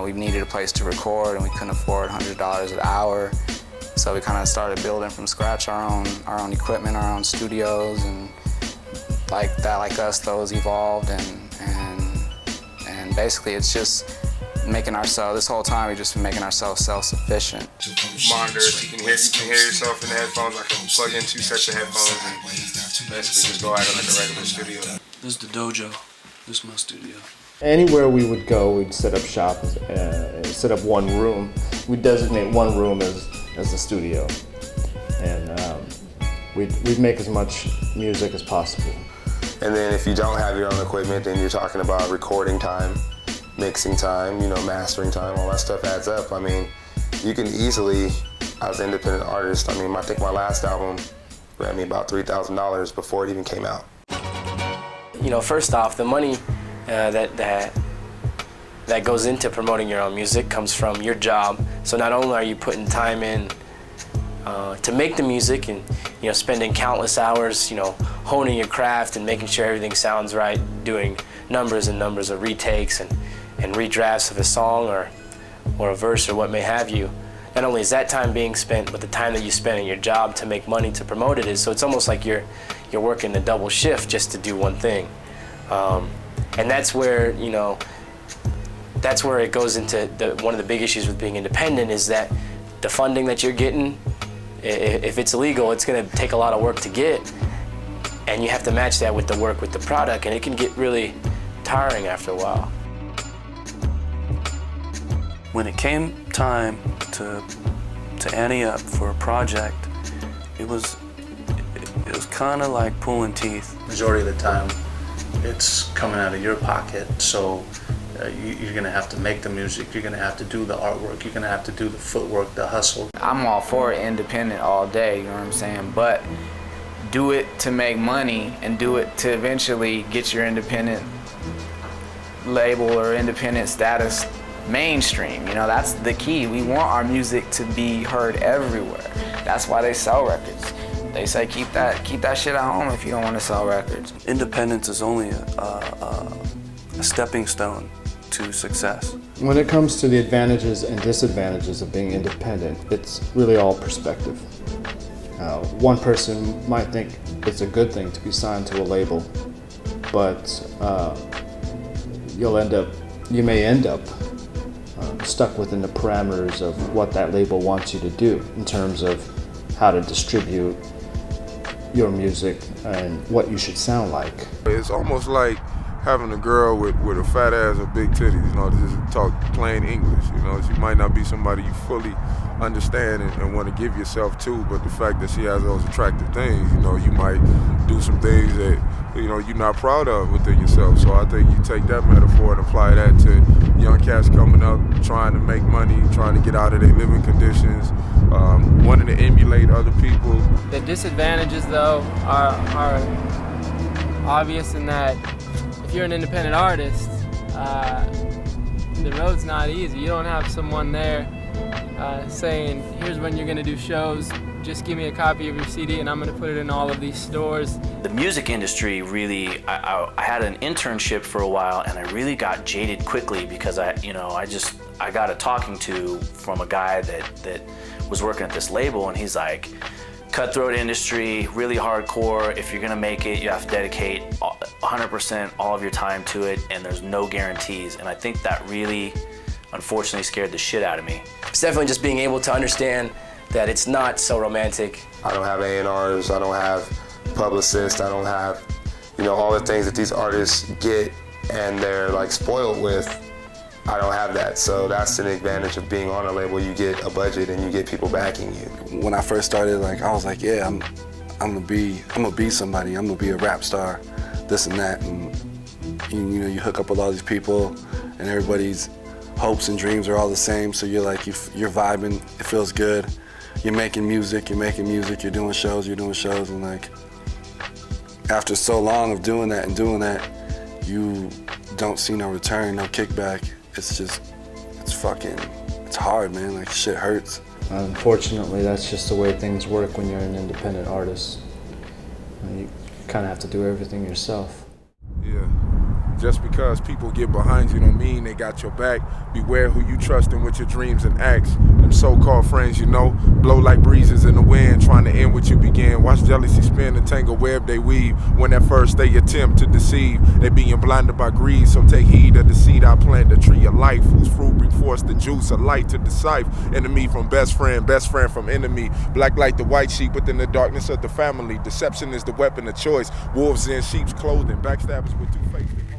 we needed a place to record and we couldn't afford $100 an hour. So we kind of started building from scratch our own equipment, our own studios, and like us, those evolved, and basically it's just making ourselves, this whole time we've just been making ourselves self-sufficient. Monitors, you can hear yourself in the headphones. I can plug in 2 sets of headphones and basically just go at it like a regular studio. This is the dojo. This is my studio. Anywhere we would go, we'd set up shop, set up one room. We'd designate one room as the studio. And we'd make as much music as possible. And then if you don't have your own equipment, then you're talking about recording time, mixing time, mastering time, all that stuff adds up. I mean, you can easily, as an independent artist, I think my last album ran me about $3,000 before it even came out. First off, the money that goes into promoting your own music comes from your job. So not only are you putting time in to make the music and spending countless hours honing your craft and making sure everything sounds right, doing numbers and numbers of retakes and redrafts of a song or a verse or what may have you. Not only is that time being spent, but the time that you spend in your job to make money to promote it is. So it's almost like you're working a double shift just to do one thing. And that's where it goes into one of the big issues with being independent is that the funding that you're getting, if it's illegal, it's going to take a lot of work to get, and you have to match that with the work with the product, and it can get really tiring after a while. When it came time to ante up for a project, it was kind of like pulling teeth. Majority of the time, it's coming out of your pocket, so you're gonna have to make the music, you're gonna have to do the artwork, you're gonna have to do the footwork, the hustle. I'm all for independent all day, you know what I'm saying? But do it to make money and do it to eventually get your independent label or independent status mainstream. That's the key. We want our music to be heard everywhere. That's why they sell records. They say keep that shit at home if you don't want to sell records. Independence is only a stepping stone to success. When it comes to the advantages and disadvantages of being independent, it's really all perspective. One person might think it's a good thing to be signed to a label, but you may end up stuck within the parameters of what that label wants you to do in terms of how to distribute your music and what you should sound like. It's almost like having a girl with a fat ass or big titties, just talk plain English. She might not be somebody you fully understand and want to give yourself to, but the fact that she has those attractive things, you might do some things that you're not proud of within yourself. So I think you take that metaphor and apply that to young cats coming up, trying to make money, trying to get out of their living conditions, wanting to emulate other people. The disadvantages, though, are obvious in that if you're an independent artist, the road's not easy. You don't have someone there saying, here's when you're gonna do shows, just give me a copy of your CD and I'm gonna put it in all of these stores. The music industry really, I had an internship for a while and I really got jaded quickly because I got a talking to from a guy that was working at this label, and he's like, cutthroat industry, really hardcore. If you're gonna make it, you have to dedicate 100% all of your time to it, and there's no guarantees. And I think that really, unfortunately, scared the shit out of me. It's definitely just being able to understand that it's not so romantic. I don't have A&Rs, I don't have publicists, I don't have, all the things that these artists get and they're like spoiled with. I don't have that, so that's an advantage of being on a label. You get a budget and you get people backing you. When I first started, I was like, yeah, I'm gonna be somebody. I'm gonna be a rap star, this and that. And you hook up with all these people, and everybody's hopes and dreams are all the same. So you're like, you're vibing. It feels good. You're making music. You're doing shows. And after so long of doing that, you don't see no return, no kickback. It's hard, man. Shit hurts. Unfortunately, that's just the way things work when you're an independent artist. You kind of have to do everything yourself. Yeah, Just because people get behind you don't mean they got your back. Beware who you trust in with your dreams and acts. Them so-called friends, you know, blow like breezes in the wind, trying to end what you began. Watch jealousy spin the tangle web they weave. When at first they attempt to deceive, they being blinded by greed. So take heed of the seed I plant, the tree of life, whose fruit bring forth the juice of light to decipher. Enemy from best friend from enemy. Black light the white sheep within the darkness of the family. Deception is the weapon of choice. Wolves in sheep's clothing, backstabbers with two faces.